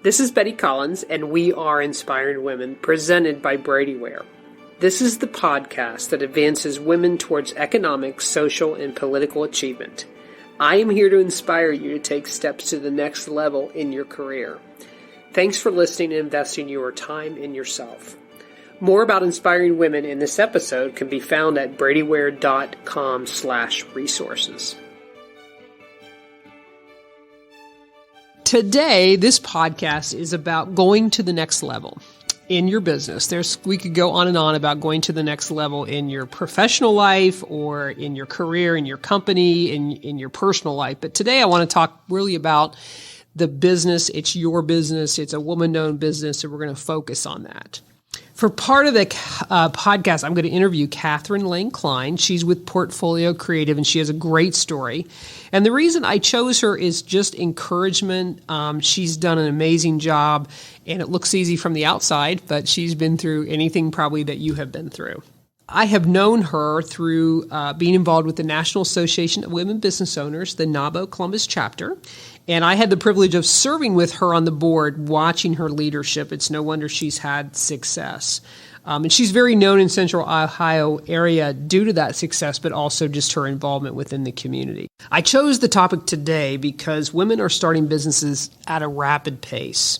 This is Betty Collins, and we are Inspiring Women, presented by Bradyware. This is the podcast that advances women towards economic, social, and political achievement. I am here to inspire you to take steps to the next level in your career. Thanks for listening and investing your time in yourself. More about Inspiring Women in this episode can be found at bradyware.com/resources. Today, this podcast is about going to the next level in your business. We could go on and on about going to the next level in your professional life or in your career, in your company, in your personal life. But today I want to talk really about the business. It's your business. It's a woman-owned business, and we're going to focus on that. For part of the podcast, I'm going to interview Lang-Cline. She's with Portfolio Creative, and she has a great story. And the reason I chose her is just encouragement. She's done an amazing job, and it looks easy from the outside, but she's been through anything probably that you have been through. I have known her through being involved with the National Association of Women Business Owners, the NABO Columbus chapter. And I had the privilege of serving with her on the board, watching her leadership. It's no wonder she's had success. And she's very known in Central Ohio area due to that success, but also just her involvement within the community. I chose the topic today because women are starting businesses at a rapid pace.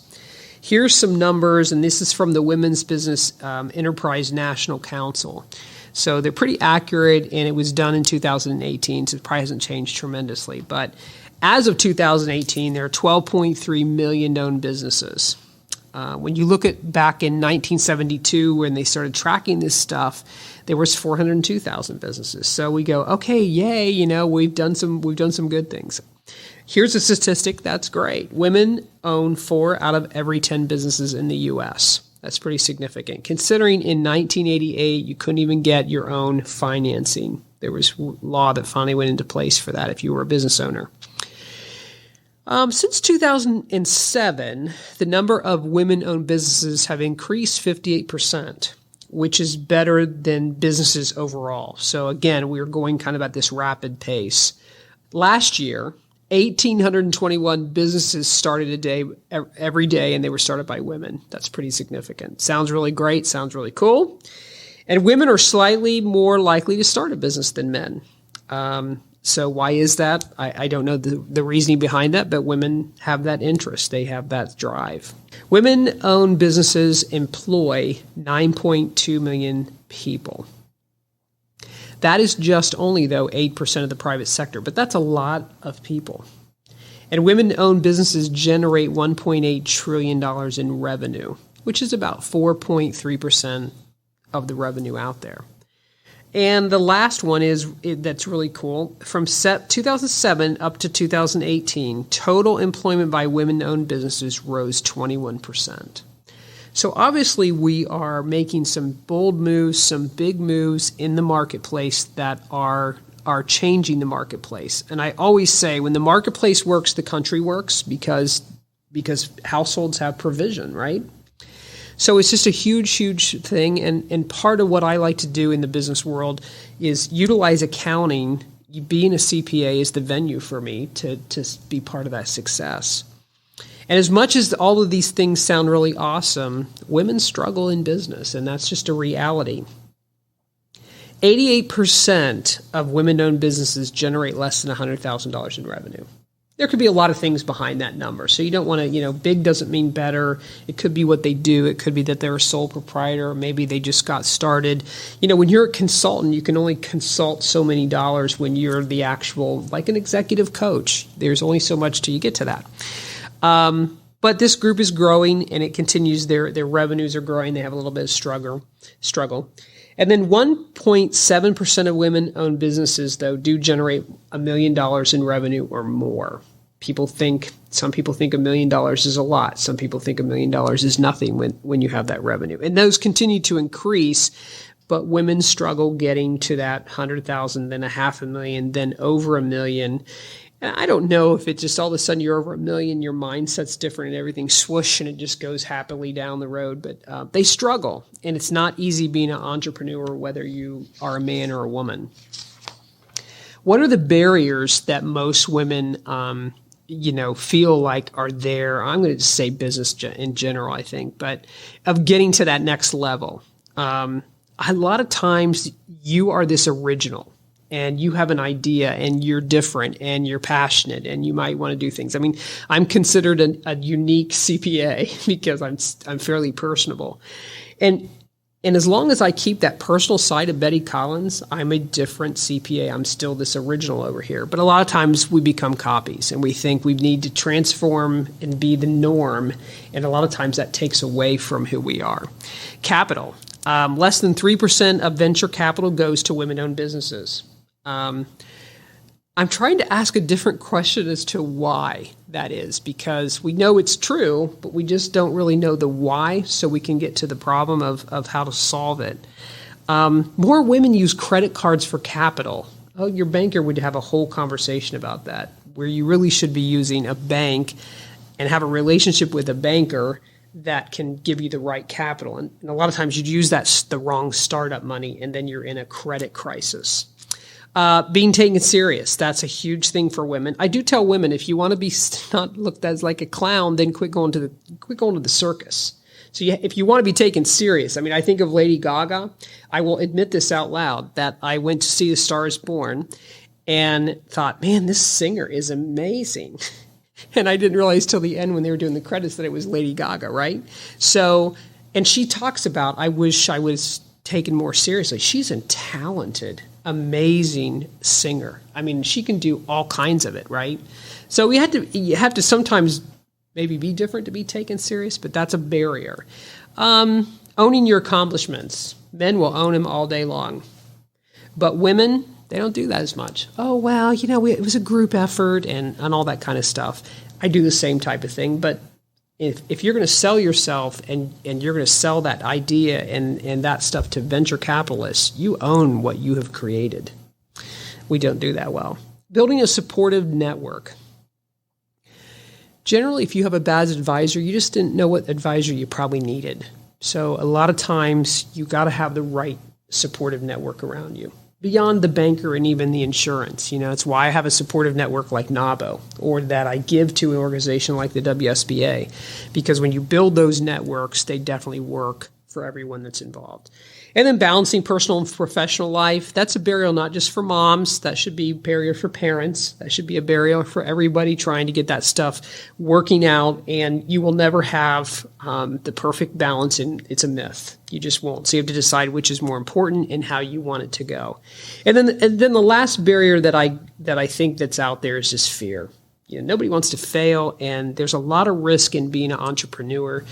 Here's some numbers, and this is from the Women's Business Enterprise National Council. So they're pretty accurate, and it was done in 2018, so it probably hasn't changed tremendously. But as of 2018, there are 12.3 million known businesses. When you look at back in 1972, when they started tracking this stuff, there was 402,000 businesses. So we go, okay, yay, we've done some good things. Here's a statistic that's great. Women own 4 out of every 10 businesses in the U.S. That's pretty significant. Considering in 1988, you couldn't even get your own financing. There was law that finally went into place for that if you were a business owner. Since 2007, the number of women-owned businesses have increased 58%, which is better than businesses overall. So again, we're going kind of at this rapid pace. Last year, 1,821 businesses started every day, and they were started by women. That's pretty significant. Sounds really great. Sounds really cool. And women are slightly more likely to start a business than men. So why is that? I don't know the reasoning behind that, but women have that interest. They have that drive. Women-owned businesses employ 9.2 million people. That is just only, though, 8% of the private sector, but that's a lot of people. And women-owned businesses generate $1.8 trillion in revenue, which is about 4.3% of the revenue out there. And the last one that's really cool. From 2007 up to 2018, total employment by women-owned businesses rose 21%. So obviously we are making some bold moves, some big moves in the marketplace that are changing the marketplace. And I always say when the marketplace works, the country works because households have provision, right? So it's just a huge, huge thing. And part of what I like to do in the business world is utilize accounting. Being a CPA is the venue for me to be part of that success. And as much as all of these things sound really awesome, women struggle in business, and that's just a reality. 88% of women-owned businesses generate less than $100,000 in revenue. There could be a lot of things behind that number. So you don't want to, big doesn't mean better. It could be what they do. It could be that they're a sole proprietor, or maybe they just got started. When you're a consultant, you can only consult so many dollars when you're the actual, like an executive coach. There's only so much till you get to that. But this group is growing, and it continues. Their revenues are growing. They have a little bit of struggle. And then 1.7% of women-owned businesses, though, do generate $1 million in revenue or more. Some people think $1 million is a lot. Some people think $1 million is nothing when you have that revenue. And those continue to increase, but women struggle getting to that 100,000, then $500,000, then over $1 million. And I don't know if it's just all of a sudden you're over $1 million, your mindset's different and everything swoosh and it just goes happily down the road. But they struggle, and it's not easy being an entrepreneur, whether you are a man or a woman. What are the barriers that most women feel like are there. I'm going to just say business in general, I think, but of getting to that next level. A lot of times you are this original and you have an idea and you're different and you're passionate and you might want to do things. I mean, I'm considered a unique CPA because I'm fairly personable. And as long as I keep that personal side of Betty Collins, I'm a different CPA. I'm still this original over here. But a lot of times we become copies and we think we need to transform and be the norm. And a lot of times that takes away from who we are. Capital. Less than 3% of venture capital goes to women-owned businesses. I'm trying to ask a different question as to why that is, because we know it's true, but we just don't really know the why, so we can get to the problem of how to solve it. More women use credit cards for capital. Oh, your banker would have a whole conversation about that, where you really should be using a bank and have a relationship with a banker that can give you the right capital. And a lot of times you'd use the wrong startup money, and then you're in a credit crisis. Being taken serious, that's a huge thing for women. I do tell women, if you want to be not looked at as like a clown, then quit going to the circus. So if you want to be taken serious, I mean, I think of Lady Gaga. I will admit this out loud, that I went to see A Star Is Born and thought, man, this singer is amazing. And I didn't realize till the end when they were doing the credits that it was Lady Gaga, right? So, and she talks about, I wish I was taken more seriously. She's a talented, amazing singer. I mean, she can do all kinds of it, right? So you have to sometimes maybe be different to be taken serious, but that's a barrier. Owning your accomplishments. Men will own them all day long. But women, they don't do that as much. Oh, well, it was a group effort and all that kind of stuff. I do the same type of thing, but if you're going to sell yourself and you're going to sell that idea and that stuff to venture capitalists, you own what you have created. We don't do that well. Building a supportive network. Generally, if you have a bad advisor, you just didn't know what advisor you probably needed. So a lot of times you got to have the right supportive network around you. Beyond the banker and even the insurance. It's why I have a supportive network like NABO, or that I give to an organization like the WSBA, because when you build those networks, they definitely work for everyone that's involved. And then balancing personal and professional life. That's a barrier not just for moms. That should be a barrier for parents. That should be a barrier for everybody trying to get that stuff working out. And you will never have the perfect balance, and it's a myth. You just won't. So you have to decide which is more important and how you want it to go. And then the last barrier that I think that's out there is just fear. Nobody wants to fail, and there's a lot of risk in being an entrepreneur.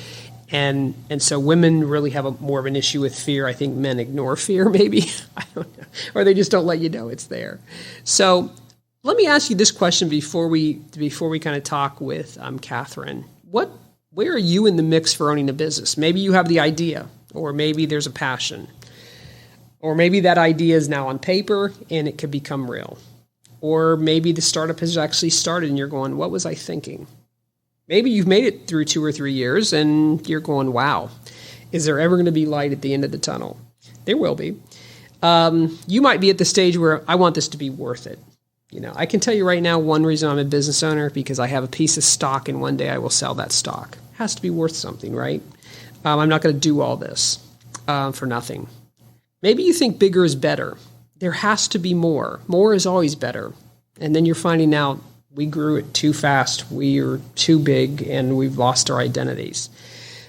And so women really have more of an issue with fear. I think men ignore fear, maybe. I don't know. Or they just don't let you know it's there. So let me ask you this question before we kind of talk with Catherine. Where are you in the mix for owning a business? Maybe you have the idea, or maybe there's a passion. Or maybe that idea is now on paper and it could become real. Or maybe the startup has actually started and you're going, what was I thinking? Maybe you've made it through 2 or 3 years and you're going, wow, is there ever going to be light at the end of the tunnel? There will be. You might be at the stage where I want this to be worth it. I can tell you right now, one reason I'm a business owner, because I have a piece of stock and one day I will sell that stock. It has to be worth something, right? I'm not going to do all this for nothing. Maybe you think bigger is better. There has to be more. More is always better. And then you're finding out, we grew it too fast, we are too big, and we've lost our identities.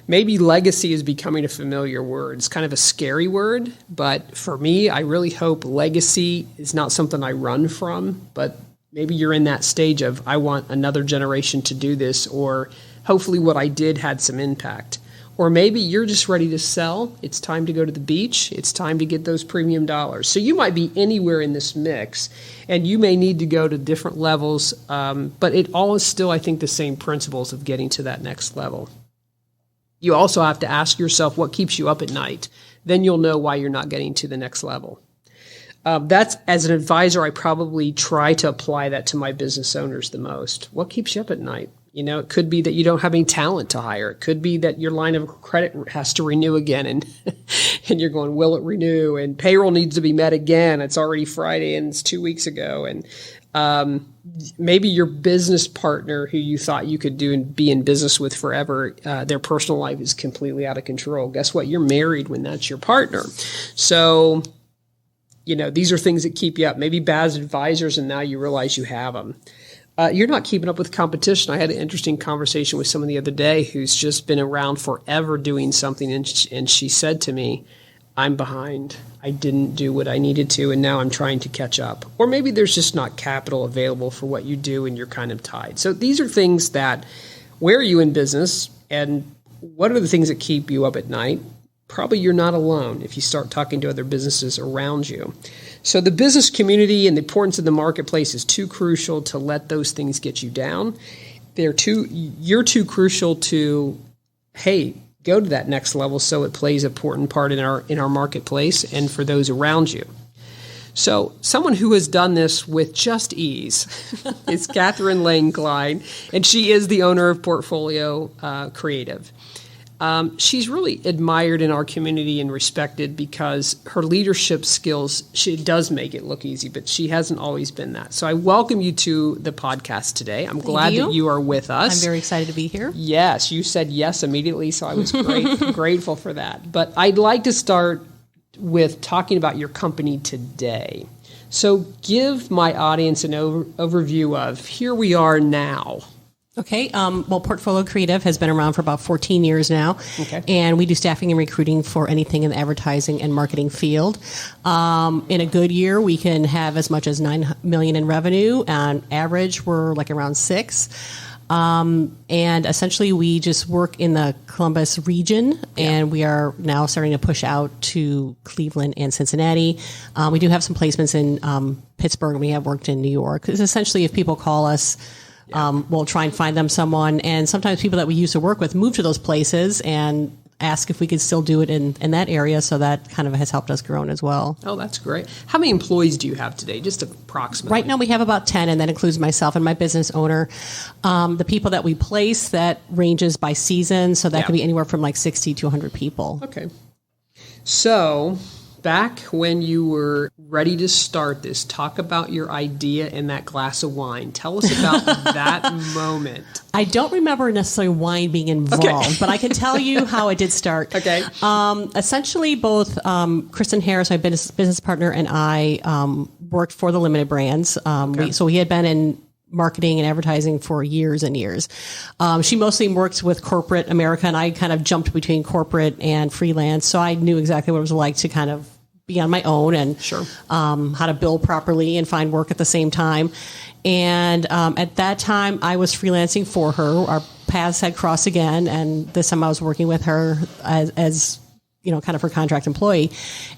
Maybe legacy is becoming a familiar word. It's kind of a scary word, but for me, I really hope legacy is not something I run from, but maybe you're in that stage of, I want another generation to do this, or hopefully what I did had some impact. Or maybe you're just ready to sell. It's time to go to the beach. It's time to get those premium dollars. So you might be anywhere in this mix, and you may need to go to different levels, but it all is still, I think, the same principles of getting to that next level. You also have to ask yourself what keeps you up at night. Then you'll know why you're not getting to the next level. That's, as an advisor, I probably try to apply that to my business owners the most. What keeps you up at night? It could be that you don't have any talent to hire. It could be that your line of credit has to renew again, and you're going, will it renew? And payroll needs to be met again. It's already Friday and it's 2 weeks ago. And Maybe your business partner who you thought you could do and be in business with forever, their personal life is completely out of control. Guess what? You're married when that's your partner. So, these are things that keep you up. Maybe bad advisors, and now you realize you have them. You're not keeping up with competition. I had an interesting conversation with someone the other day who's just been around forever doing something, and she said to me, I'm behind. I didn't do what I needed to, and now I'm trying to catch up. Or maybe there's just not capital available for what you do, and you're kind of tied. So these are things that, where are you in business, and what are the things that keep you up at night? Probably you're not alone if you start talking to other businesses around you. So the business community and the importance of the marketplace is too crucial to let those things get you down. You're too crucial to, hey, go to that next level, so it plays an important part in our marketplace and for those around you. So someone who has done this with just ease is Catherine Lang-Cline, and she is the owner of Portfolio Creative. She's really admired in our community and respected because her leadership skills, she does make it look easy, but she hasn't always been that. So I welcome you to the podcast today. I'm glad that you are with us. I'm very excited to be here. Yes, you said yes immediately, so I was grateful for that. But I'd like to start with talking about your company today. So give my audience an overview of here we are now. Okay. Well, Portfolio Creative has been around for about 14 years now. Okay. And we do staffing and recruiting for anything in the advertising and marketing field. In a good year, we can have as much as $9 million in revenue. On average, we're like around $6 million. And essentially, we just work in the Columbus region, and we are now starting to push out to Cleveland and Cincinnati. We do have some placements in Pittsburgh, and we have worked in New York. Because essentially, if people call us, we'll try and find them someone. And sometimes people that we used to work with move to those places and ask if we could still do it in that area. So that kind of has helped us grow as well. Oh, that's great. How many employees do you have today? Just approximately. Right now we have about 10, and that includes myself and my business owner. The people that we place, that ranges by season. So that could be anywhere from like 60 to 100 people. Okay. So back when you were ready to start this, talk about your idea and that glass of wine. Tell us about that moment. I don't remember necessarily wine being involved, but I can tell you how it did start. Okay. Essentially, both Kristen Harris, my business partner, and I worked for the limited brands. We had been in marketing and advertising for years and years. She mostly worked with corporate America, and I kind of jumped between corporate and freelance. So I knew exactly what it was like to kind of be on my own and how to bill properly and find work at the same time. And at that time, I was freelancing for her. Our paths had crossed again, and this time I was working with her as kind of her contract employee.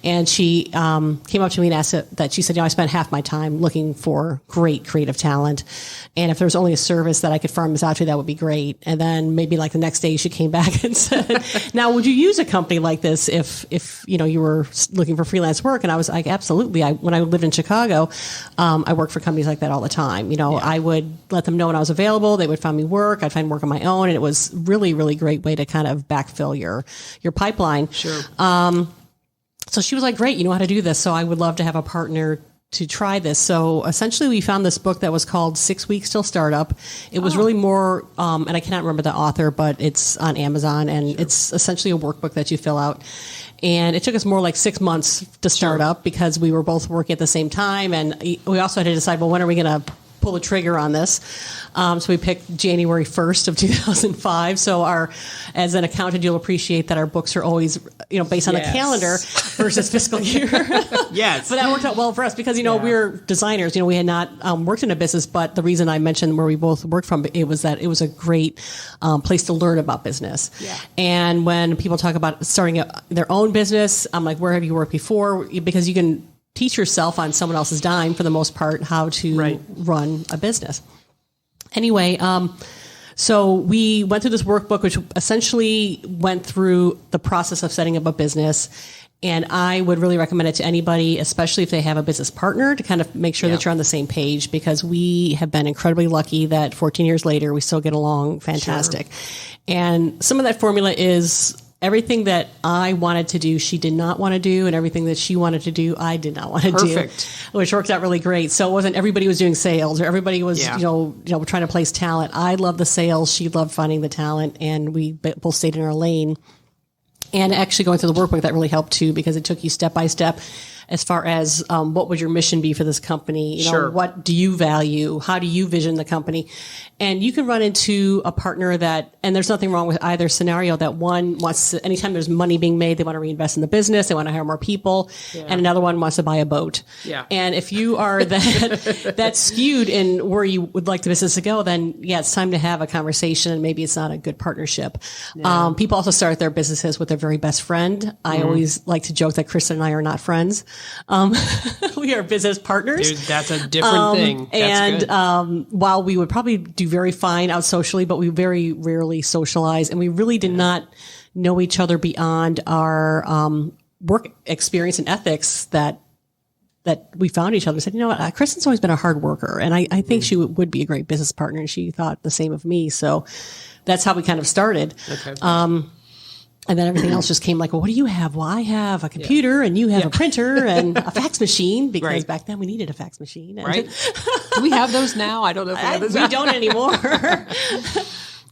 And she came up to me and asked that she said, I spent half my time looking for great creative talent. And if there was only a service that I could farm this out to, that would be great. And then maybe like the next day she came back and said, now, would you use a company like this if you were looking for freelance work? And I was like, absolutely. When I lived in Chicago, I worked for companies like that all the time. I would let them know when I was available. They would find me work. I'd find work on my own. And it was really, really great way to kind of backfill your pipeline. Sure. So she was like, great, you know how to do this. So I would love to have a partner to try this. So essentially we found this book that was called 6 Weeks Till Startup. It was really more, and I cannot remember the author, but it's on Amazon, and it's essentially a workbook that you fill out. And it took us more like 6 months to start up because we were both working at the same time. And we also had to decide, well, when are we going to pull the trigger on this? So we picked January 1st of 2005. So as an accountant, you'll appreciate that our books are always, based on a calendar versus fiscal year. Yes. But that worked out well for us because, we're designers. We had not worked in a business, but the reason I mentioned where we both worked from, it was that it was a great place to learn about business. Yeah. And when people talk about starting their own business, I'm like, where have you worked before? Because you can teach yourself on someone else's dime, for the most part, how to run a business. Anyway, so we went through this workbook, which essentially went through the process of setting up a business. And I would really recommend it to anybody, especially if they have a business partner, to kind of make sure that you're on the same page, because we have been incredibly lucky that 14 years later, we still get along fantastic. Sure. And some of that formula is everything that I wanted to do, she did not want to do, and everything that she wanted to do, I did not want to do, which worked out really great. So it wasn't everybody was doing sales or everybody was, you know, trying to place talent. I loved the sales. She loved finding the talent, and we both stayed in our lane. And actually going through the workbook, that really helped too, because it took you step by step as far as what would your mission be for this company? You know, what do you value? How do you vision the company? And you can run into a partner that, and there's nothing wrong with either scenario, that one wants to, anytime there's money being made, they want to reinvest in the business, they want to hire more people, and another one wants to buy a boat. And if you are that skewed in where you would like the business to go, then it's time to have a conversation, and maybe it's not a good partnership. People also start their businesses with their very best friend. I always like to joke that Kristen and I are not friends. We are business partners. Dude, that's a different thing. That's and while we would probably do very fine out socially, but we very rarely socialize, and we really did not know each other beyond our work experience and ethics that we found each other and said, you know what, Kristen's always been a hard worker, and I think she would be a great business partner, and she thought the same of me. So that's how we kind of started. And then everything else just came like, well, what do you have? Well, I have a computer, and you have a printer and a fax machine, because back then we needed a fax machine. And do we have those now? I don't know if we have those. We don't anymore.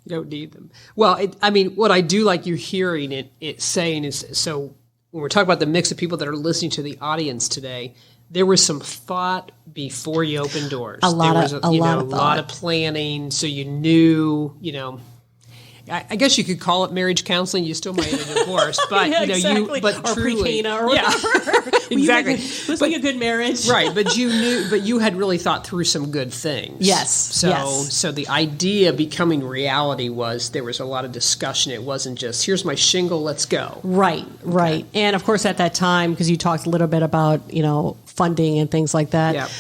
You don't need them. Well, I mean, what I do like you hearing it saying is, so when we're talking about the mix of people that are listening to the audience today, there was some thought before you opened doors. A lot of planning, so you knew, you know. I guess you could call it marriage counseling. You still might have a divorce, but or truly, or whatever. Exactly. Let's make a good marriage, right? But you had really thought through some good things. Yes. So the idea becoming reality was there was a lot of discussion. It wasn't just here's my shingle, let's go. Right. And of course, at that time, because you talked a little bit about funding and things like that.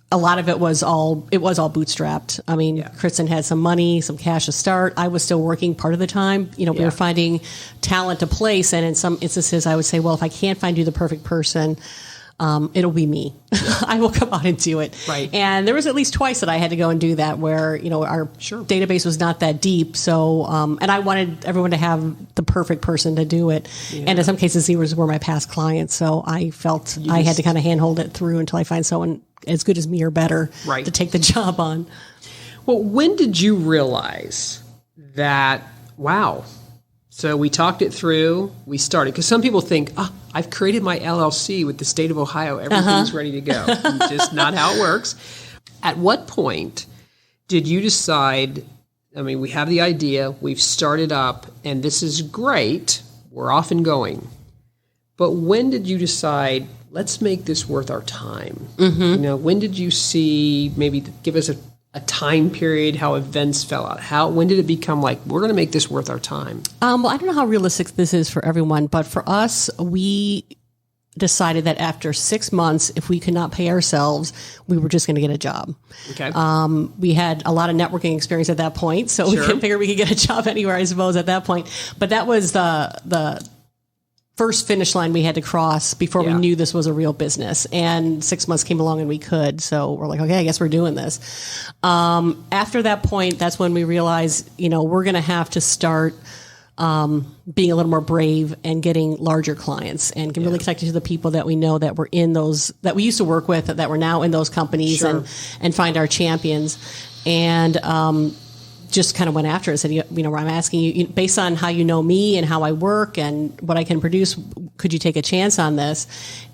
A lot of it was all bootstrapped. I mean, Kristen had some money, some cash to start. I was still working part of the time. We were finding talent to place. And in some instances, I would say, well, if I can't find you the perfect person, it'll be me. I will come out and do it. Right. And there was at least twice that I had to go and do that, where, our database was not that deep. So, and I wanted everyone to have the perfect person to do it. And in some cases, these were my past clients. So I felt I had to kind of handhold it through until I find someone as good as me or better to take the job on. Well, when did you realize that, wow, so we talked it through, we started, because some people think, I've created my LLC with the state of Ohio, everything's ready to go. Just not how it works. At what point did you decide, I mean, we have the idea, we've started up, and this is great, we're off and going. But when did you decide, let's make this worth our time? When did you see, maybe give us a time period, how events fell out? When did it become like, we're going to make this worth our time? Well, I don't know how realistic this is for everyone, but for us, we decided that after 6 months, if we could not pay ourselves, we were just going to get a job. Okay. We had a lot of networking experience at that point, so we could figure we could get a job anywhere, I suppose, at that point. But that was the first finish line we had to cross before we knew this was a real business. And 6 months came along and we could. So we're like, okay, I guess we're doing this. After that point, that's when we realized, we're going to have to start being a little more brave and getting larger clients and really connected to the people that we know that were in those, that we used to work with, that were now in those companies and find our champions. And, just kind of went after it and said, I'm asking you, based on how you know me and how I work and what I can produce, could you take a chance on this?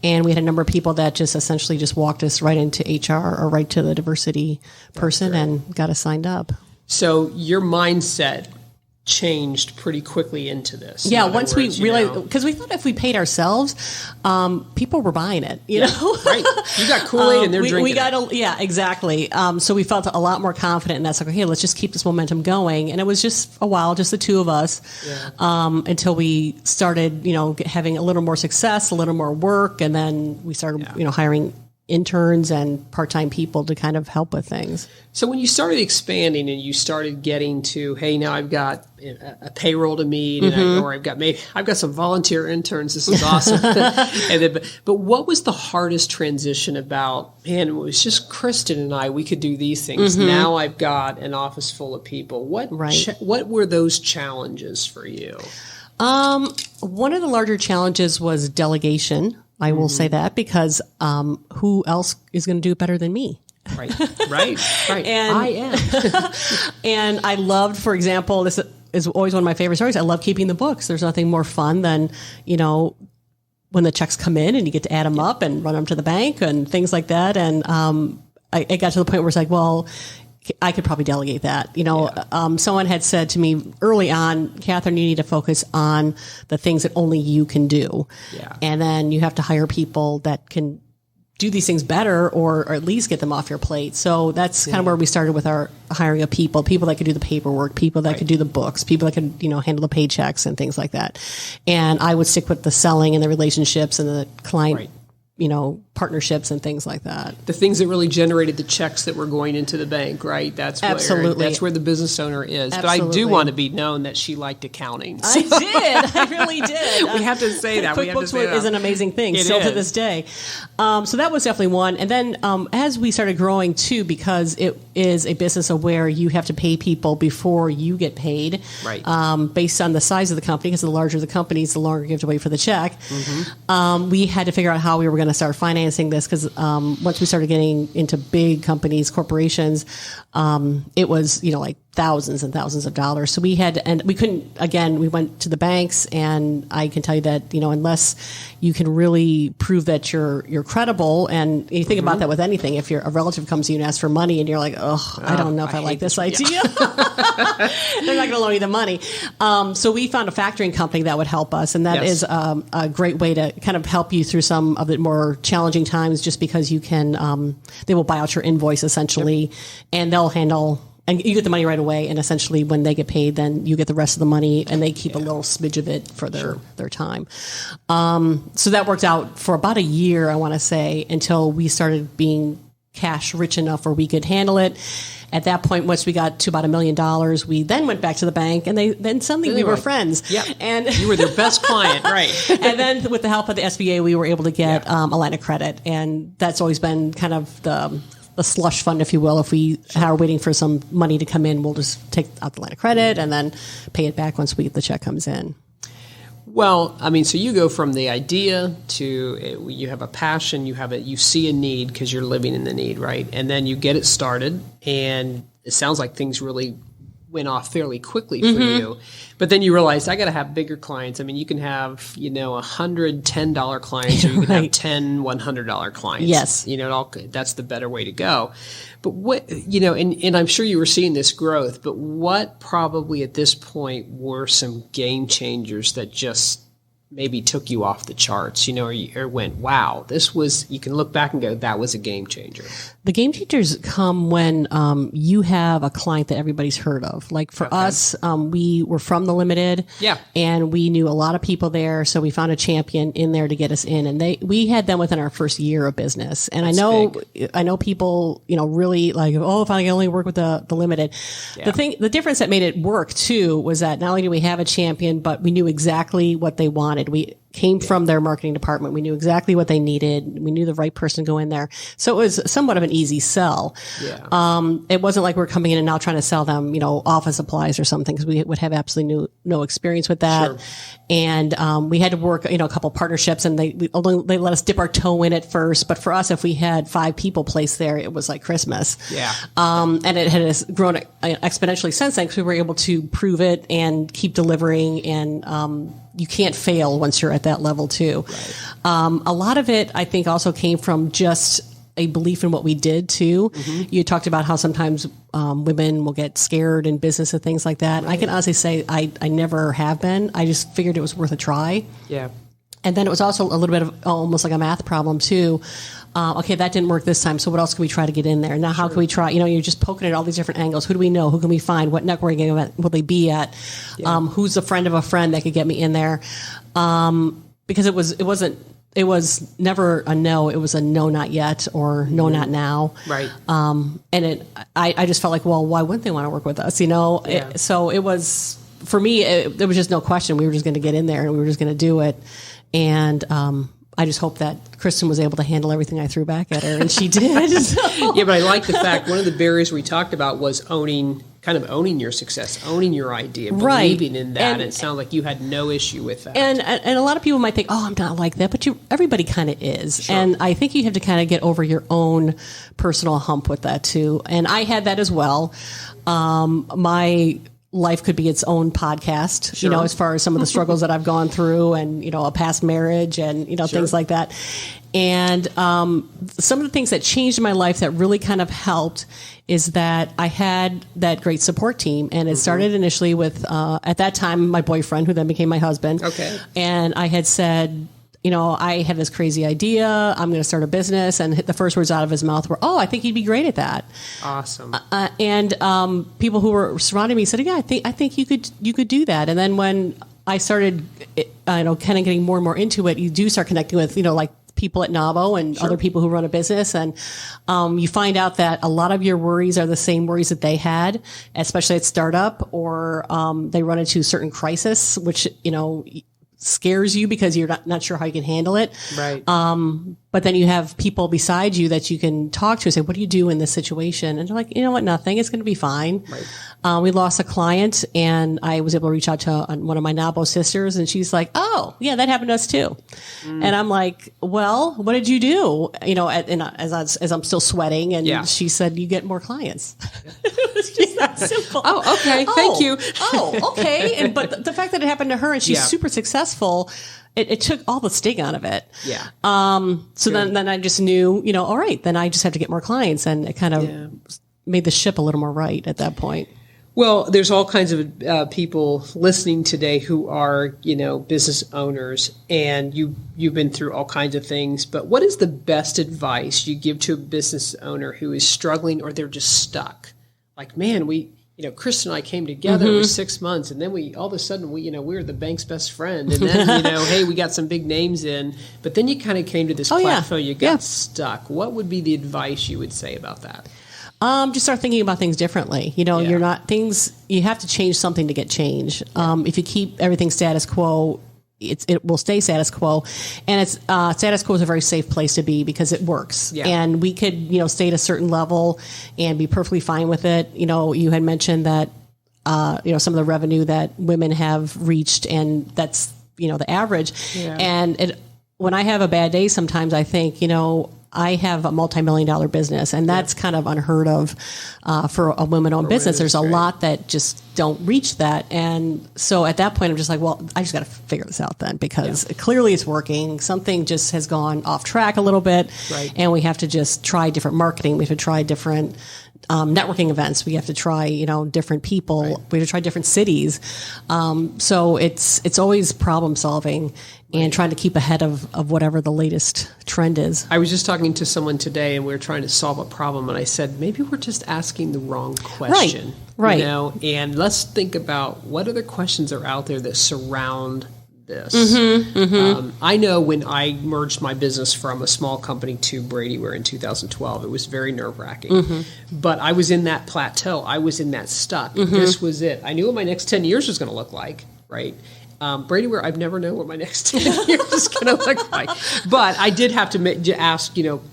And we had a number of people that just essentially just walked us right into HR or right to the diversity person and got us signed up. So your mindset changed pretty quickly into this. Yeah, once we realized, because we thought if we paid ourselves, people were buying it, you know? Right. You got Kool-Aid and they're drinking it. Exactly. So we felt a lot more confident, and that's like, okay, let's just keep this momentum going. And it was just a while, just the two of us, until we started, having a little more success, a little more work, and then we started, hiring interns and part-time people to kind of help with things. So when you started expanding and you started getting to, hey, now I've got a payroll to meet, and I've got some volunteer interns. This is awesome. But what was the hardest transition about? Man, it was just Kristen and I. We could do these things. Now I've got an office full of people. What were those challenges for you? One of the larger challenges was delegation. I will say that because who else is going to do it better than me? Right. And I am. And I loved, for example, this is always one of my favorite stories. I love keeping the books. There's nothing more fun than, when the checks come in and you get to add them up and run them to the bank and things like that. And it got to the point where it's like, well, I could probably delegate that. Someone had said to me early on, Catherine, you need to focus on the things that only you can do. Yeah. And then you have to hire people that can do these things better or at least get them off your plate. So that's kind of where we started with our hiring of people that could do the paperwork, people that could do the books, people that could, handle the paychecks and things like that. And I would stick with the selling and the relationships and the client, partnerships and things like that. The things that really generated the checks that were going into the bank, right? That's where the business owner is. Absolutely. But I do want to be known that she liked accounting. I did. I really did. We have to say that. QuickBooks is an amazing thing still to this day. So that was definitely one. And then as we started growing too, because it is a business where you have to pay people before you get paid, right? Based on the size of the company, because the larger the companies, the longer you have to wait for the check. Mm-hmm. We had to figure out how we were going to start financing this because once we started getting into big companies, corporations, it was, like thousands and thousands of dollars. So we had, and we couldn't, again, we went to the banks, and I can tell you that, unless you can really prove that you're credible, and you think about that with anything, if a relative comes to you and asks for money and you're like, I don't know if I like this idea. They're not going to loan you the money. So we found a factoring company that would help us. And that is a great way to kind of help you through some of the more challenging times, just because you can, they will buy out your invoice essentially, and they'll handle, and you get the money right away. And essentially when they get paid, then you get the rest of the money, and they keep a little smidge of it for their time. So that worked out for about a year, I want to say, until we started being cash rich enough where we could handle it. At that point, once we got to about $1 million, we then went back to the bank, and then suddenly we were friends. Yep. And you were their best client, right? And then with the help of the SBA, we were able to get a line of credit, and that's always been kind of the slush fund, if you will. If we are waiting for some money to come in, we'll just take out the line of credit and then pay it back once the check comes in. Well, so you go from the idea to you have a passion, you see a need because you're living in the need, right? And then you get it started, and it sounds like things really went off fairly quickly for you. But then you realized I got to have bigger clients. You can have, $110 clients, or you can have 10 $100 clients. Yes. That's the better way to go. But what, and I'm sure you were seeing this growth, but what probably at this point were some game changers that just maybe took you off the charts, or went, wow, you can look back and go, that was a game changer? The game changers come when you have a client that everybody's heard of. Like for us, we were from the Limited, and we knew a lot of people there, so we found a champion in there to get us in, and we had them within our first year of business. And I know people, really like, if I can only work with the Limited. Yeah. The difference that made it work too was that not only do we have a champion, but we knew exactly what they wanted. We came from their marketing department. We knew exactly what they needed. We knew the right person to go in there. So it was somewhat of an easy sell. Yeah. It wasn't like we're coming in and now trying to sell them, office supplies or something, because we would have absolutely no experience with that. Sure. And we had to work, a couple partnerships, and they let us dip our toe in at first. But for us, if we had 5 people placed there, it was like Christmas. Yeah. And it has grown exponentially since then, because we were able to prove it and keep delivering, and you can't fail once you're at that level too. Right. A lot of it, I think, also came from just a belief in what we did too. Mm-hmm. You talked about how sometimes women will get scared in business and things like that. Right. I can honestly say I never have been. I just figured it was worth a try. Yeah. And then it was also a little bit of almost like a math problem too. Okay, that didn't work this time, so what else can we try to get in there? Now, how can we try? You're just poking at all these different angles. Who do we know? Who can we find? What networking event will they be at? Yeah. Who's a friend of a friend that could get me in there? Because it was never a no. It was a no, not yet, or no, not now. Right. And I just felt like, well, why wouldn't they want to work with us? Yeah. So it was, for me, there was just no question. We were just going to get in there, and we were just going to do it. And I just hope that Kristen was able to handle everything I threw back at her, and she did. So. Yeah, but I like the fact one of the barriers we talked about was owning kind of owning your success, owning your idea, believing in that. And it sounds like you had no issue with that. And a lot of people might think, oh, I'm not like that, but everybody kind of is. Sure. And I think you have to kind of get over your own personal hump with that too. And I had that as well. My life could be its own podcast, sure. As far as some of the struggles that I've gone through and, a past marriage and, sure. things like that. And some of the things that changed in my life that really kind of helped is that I had that great support team. And it started initially with, at that time, my boyfriend, who then became my husband. Okay. And I had said, I have this crazy idea. I'm going to start a business. And the first words out of his mouth were, oh, I think you'd be great at that. Awesome. And people who were surrounding me said, yeah, I think you could do that. And then when I started, kind of getting more and more into it, you do start connecting with, like people at Navo and sure. other people who run a business. And you find out that a lot of your worries are the same worries that they had, especially at startup, or they run into a certain crisis, which, scares you because you're not sure how you can handle it. Right. But then you have people beside you that you can talk to and say, what do you do in this situation? And they're like, you know what, nothing. It's going to be fine. Right. We lost a client and I was able to reach out to one of my Nabo sisters and she's like, oh, yeah, that happened to us too. And I'm like, well, what did you do? As I'm still sweating and she said, you get more clients. It was just that simple. Oh, okay. Thank you. Okay. But the fact that it happened to her and she's super successful, it took all the sting out of it. Yeah. So then I just knew, all right, then I just have to get more clients, and it kind of made the ship a little more right at that point. Well, there's all kinds of people listening today who are, business owners, and you've been through all kinds of things. But what is the best advice you give to a business owner who is struggling or they're just stuck? Like, man, Chris and I came together. It was 6 months, and then all of a sudden we were the bank's best friend, and then hey, we got some big names in. But then you kind of came to this plateau. You got stuck. What would be the advice you would say about that? Just start thinking about things differently. You're not you have to change something to get change. If you keep everything status quo, it will stay status quo, and it's status quo is a very safe place to be because it works. And we could stay at a certain level and be perfectly fine with it. You had mentioned that some of the revenue that women have reached, and that's the average. And when I have a bad day, sometimes I think I have a multi-million-dollar business, and that's kind of unheard of for a woman-owned business. There's a lot that just don't reach that. And so at that point, I'm just like, well, I just got to figure this out then, because clearly it's working. Something just has gone off track a little bit, and we have to just try different marketing. We have to try different networking events. We have to try, different people. We have to try different cities. So it's always problem solving and trying to keep ahead of whatever the latest trend is. I was just talking to someone today, and we were trying to solve a problem, and I said, maybe we're just asking the wrong question. Right. And let's think about what other questions are out there that surround this. I know when I merged my business from a small company to Bradyware in 2012, it was very nerve-wracking. But I was in that plateau. I was in that stuck. This was it. I knew what my next 10 years was going to look like, right? Bradyware, I've never known what my next 10 years is going to look like. But I did have to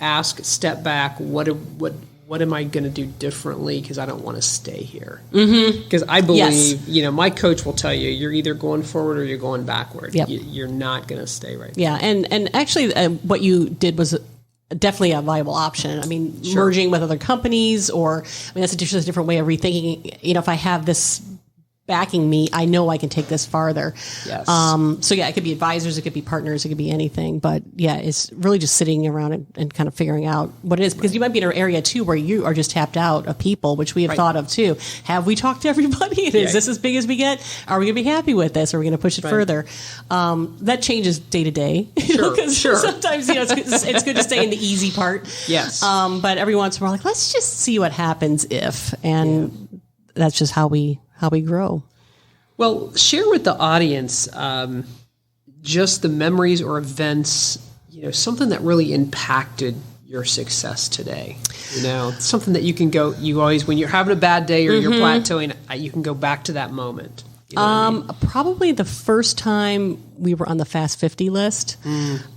ask, step back, what am I going to do differently? Because I don't want to stay here. Because I believe, my coach will tell you, you're either going forward or you're going backward. You're not going to stay right there. Yeah, and actually what you did was definitely a viable option. I mean, merging with other companies, that's a different way of rethinking. If I have this backing me, I know I can take this farther. Yes. So it could be advisors, it could be partners, it could be anything. But it's really just sitting around and kind of figuring out what it is. Because you might be in an area too where you are just tapped out of people, which we have thought of too. Have we talked to everybody? Is this as big as we get? Are we going to be happy with this? Are we going to push it further? That changes day to day. Sure. Sometimes it's good to stay in the easy part. Yes. But every once in a while, let's just see what happens if. And that's just how we grow. Well, share with the audience just the memories or events, something that really impacted your success today. Something that you can go, when you're having a bad day or you're plateauing, you can go back to that moment. Probably the first time we were on the Fast 50 list.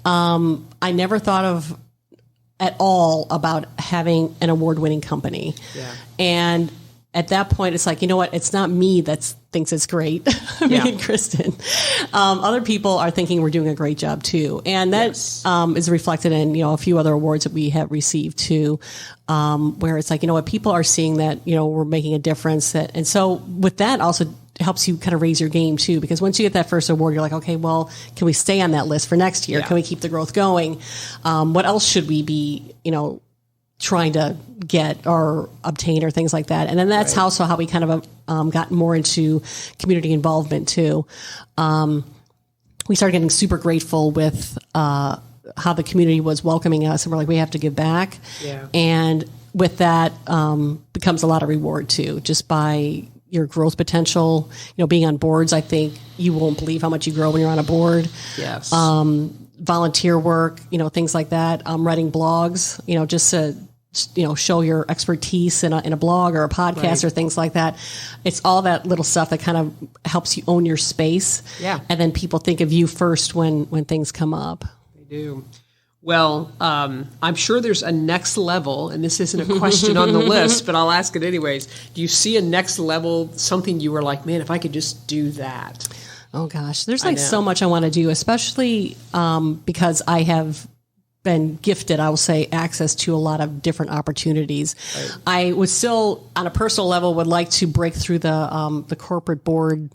I never thought of at all about having an award-winning company. And at that point, it's like, you know what? It's not me that thinks it's great. Me and Kristen. Other people are thinking we're doing a great job too. And that is reflected in, a few other awards that we have received too, where it's like, you know what? People are seeing that, we're making a difference. And so with that also helps you kind of raise your game too, because once you get that first award, you're like, okay, well, can we stay on that list for next year? Can we keep the growth going? What else should we be, trying to get or obtain or things like that. And then that's also how we kind of got more into community involvement too. We started getting super grateful with how the community was welcoming us, and we're like, we have to give back. Yeah. And with that becomes a lot of reward too, just by your growth potential. Being on boards, I think you won't believe how much you grow when you're on a board. Yes. Volunteer work, things like that. Writing blogs, just to show your expertise in a blog or a podcast or things like that. It's all that little stuff that kind of helps you own your space. Yeah. And then people think of you first when things come up. They do. Well, I'm sure there's a next level, and this isn't a question on the list, but I'll ask it anyways. Do you see a next level, something you were like, man, if I could just do that? Oh gosh, there's so much I want to do, especially because I have been gifted, I will say, access to a lot of different opportunities. Right. I would still, on a personal level, would like to break through the corporate board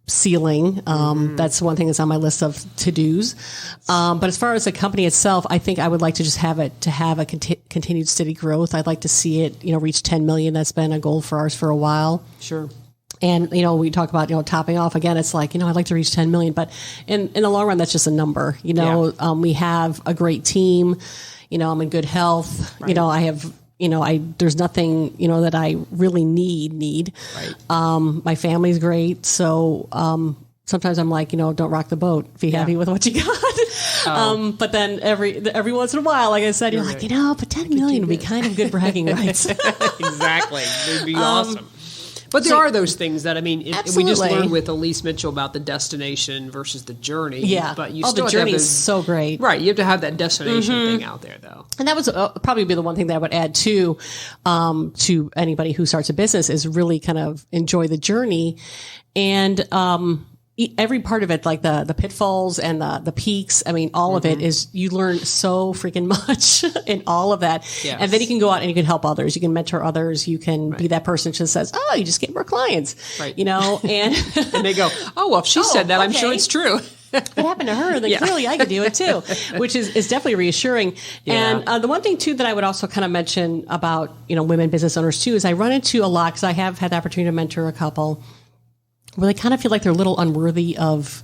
ceiling. That's one thing that's on my list of to-dos. But as far as the company itself, I think I would like to just have a continued steady growth. I'd like to see it, reach 10 million. That's been a goal for ours for a while. Sure. And, we talk about, topping off again. It's like, I'd like to reach 10 million, but in the long run, that's just a number, we have a great team, I'm in good health, right. I have, there's nothing, that I really need. Right. My family's great. So, sometimes I'm like, don't rock the boat. Be happy with what you got. But then every once in a while, like I said, you're like, but 10 million would be kind of good bragging rights. Exactly. It'd be awesome. But there are those things that, we just learned with Elise Mitchell about the destination versus the journey. Yeah. But you still the journey is so great. Right. You have to have that destination thing out there, though. And that was probably be the one thing that I would add to anybody who starts a business is really kind of enjoy the journey. And, every part of it, like the pitfalls and the peaks, all of it is, you learn so freaking much in all of that. Yes. And then you can go out and you can help others. You can mentor others. You can be that person who just says, oh, you just get more clients, and, and they go, oh, well, if she said that, I'm sure it's true. It happened to her, then clearly I could do it too, which is definitely reassuring. Yeah. And the one thing too that I would also kind of mention about, women business owners too, is I run into a lot, because I have had the opportunity to mentor a couple where they kind of feel like they're a little unworthy of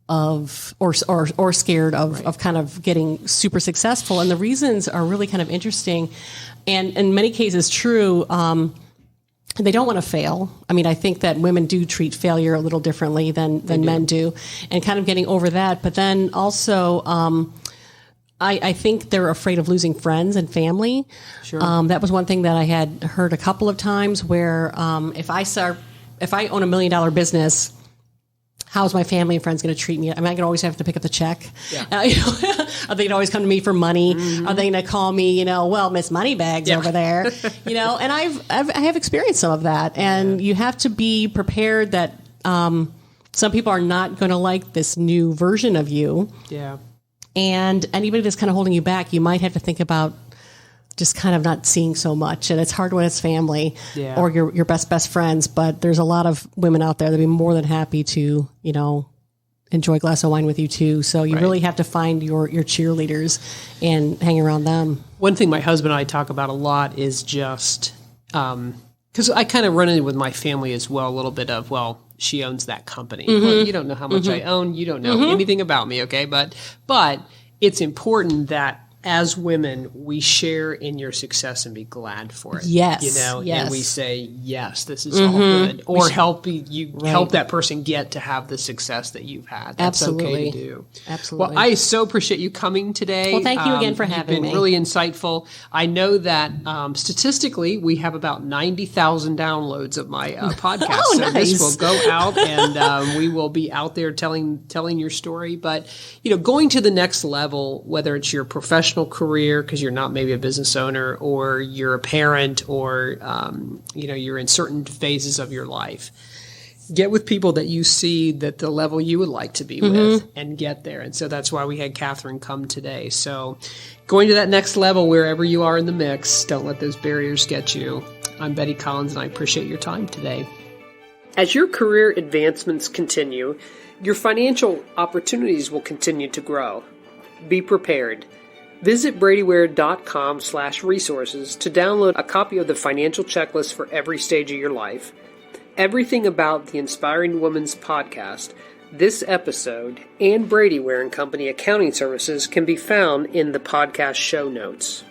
or scared of kind of getting super successful. And the reasons are really kind of interesting and in many cases true. They don't want to fail. I think that women do treat failure a little differently than men do, and kind of getting over that. But then also, I think they're afraid of losing friends and family. Sure. That was one thing that I had heard a couple of times where, if I own $1 million business, how's my family and friends going to treat me? I can always have to pick up the check. Yeah. Are they going to always come to me for money? Mm-hmm. Are they going to call me, well, Miss Moneybags over there, and I have experienced some of that. And you have to be prepared that some people are not going to like this new version of you. Yeah. And anybody that's kind of holding you back, you might have to think about just kind of not seeing so much. And it's hard when it's family or your best friends, but there's a lot of women out there that'd be more than happy to, enjoy a glass of wine with you too. So you really have to find your cheerleaders and hang around them. One thing my husband and I talk about a lot is just, because I kind of run into with my family as well, a little bit of, well, she owns that company. Mm-hmm. Well, you don't know how much I own. You don't know anything about me. Okay. But it's important that as women, we share in your success and be glad for it. Yes. Yes. And we say, yes, this is all good. Or help that person get to have the success that you've had. That's okay to do. Absolutely. Well, I so appreciate you coming today. Well, thank you again for having me. You've been really insightful. I know that statistically, we have about 90,000 downloads of my podcast. Oh, so nice. This will go out and we will be out there telling your story. But, going to the next level, whether it's your professional professional career because you're not maybe a business owner, or you're a parent, or you're in certain phases of your life. Get with people that you see that the level you would like to be with, and get there. And so that's why we had Catherine come today. So going to that next level wherever you are in the mix, don't let those barriers get you. I'm Betty Collins, and I appreciate your time today. As your career advancements continue, your financial opportunities will continue to grow. Be prepared. Visit bradyware.com/resources to download a copy of the financial checklist for every stage of your life. Everything about the Inspiring Women's podcast, this episode, and Brady Ware & Company accounting services can be found in the podcast show notes.